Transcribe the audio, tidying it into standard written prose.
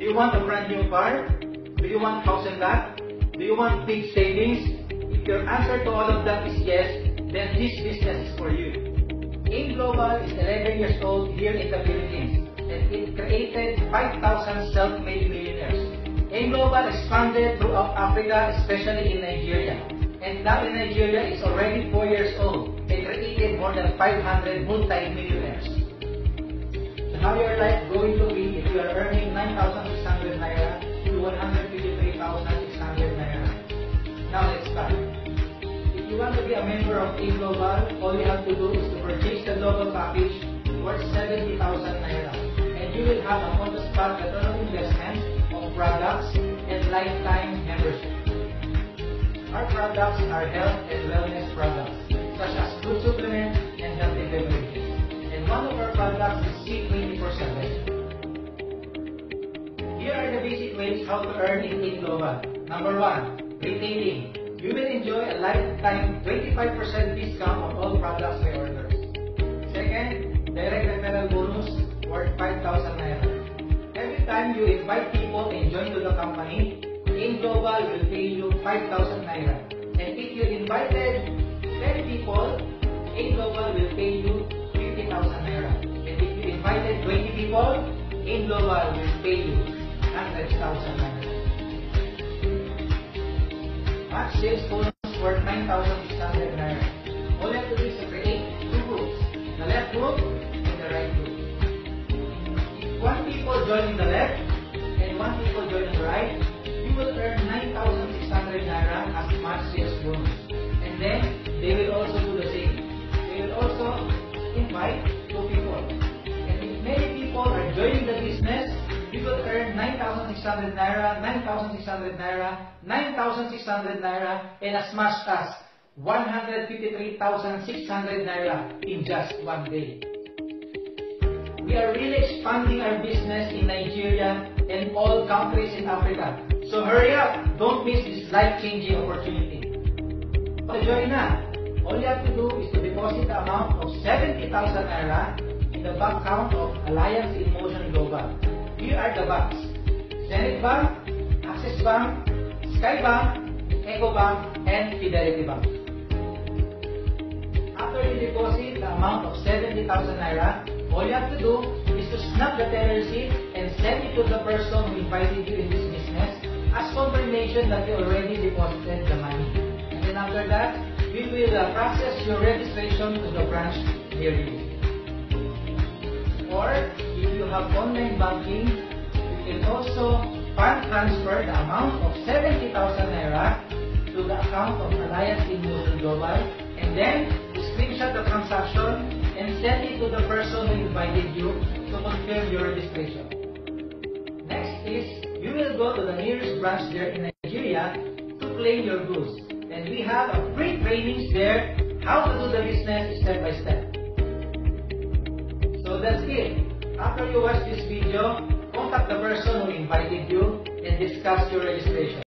you want a brand new car? Do you want house and lot? Do you want big savings? If your answer to all of that is yes, then this business is for you. AIM Global is 11 years old here in the Philippines, and it created 5,000 self-made millionaires. AIM Global expanded throughout Africa, especially in Nigeria. And now in Nigeria, it's already 4 years old and created more than 500 multi-millionaires. So how your life going to be if you are earning 9,600 naira to 153,600 naira? Now let's start. If you want to be a member of AIM Global, all you have to do is to purchase the global package worth 70,000 naira. And you will have a on-the-spot return on investment of products and lifetime membership. Our products are health and wellness products, such as food supplements and healthy beverages. And one of our products is Seed 24/7. Here are the basic ways how to earn in AIM Global. Number 1, retailing. You will enjoy a lifetime 25% discount on all products by orders. Second, direct referral bonus worth 5,000 naira. Every time you invite people and join to the company, AIM Global will pay you 5,000 naira. And if you invited 10 people, AIM Global will pay you 50,000 naira. And if you invited 20 people, AIM Global will pay you 100,000 naira. Match sales bonus worth 9,600 naira. All you have to do is to create two groups, the left group and the right group. If one people join in the left and one people join in the right, you will earn 9,600 naira as match sales bonus. And then they will also do the same. They will also invite two people. And if many people are joining the business, you will earn 9,600 naira, 9,600 naira, 9,600 naira, and as much as 153,600 naira in just one day. We are really expanding our business in Nigeria and all countries in Africa. So hurry up! Don't miss this life-changing opportunity. To join na, all you have to do is to deposit the amount of 70,000 naira in the bank account of Alliance in Motion Global. Here are the banks: Zenith Bank, Access Bank, Sky Bank, Eco Bank, and Fidelity Bank. After you deposit the amount of 70,000 naira, all you have to do is to snap the teller receipt and send it to the person who invited you in this business as confirmation that you already deposited the money. And then after that, we will process your registration to the branch near you. Or if you have online banking, you can also fund transfer the amount of 70,000 naira to the account of Alliance in Motion Global, and then screenshot the transaction and send it to the person who invited you to confirm your registration. Next is, you will go to the nearest branch there in Nigeria to claim your goods. And we have a free trainings there how to do the business step by step. So that's it. After you watch this video, contact the person who invited you and discuss your registration.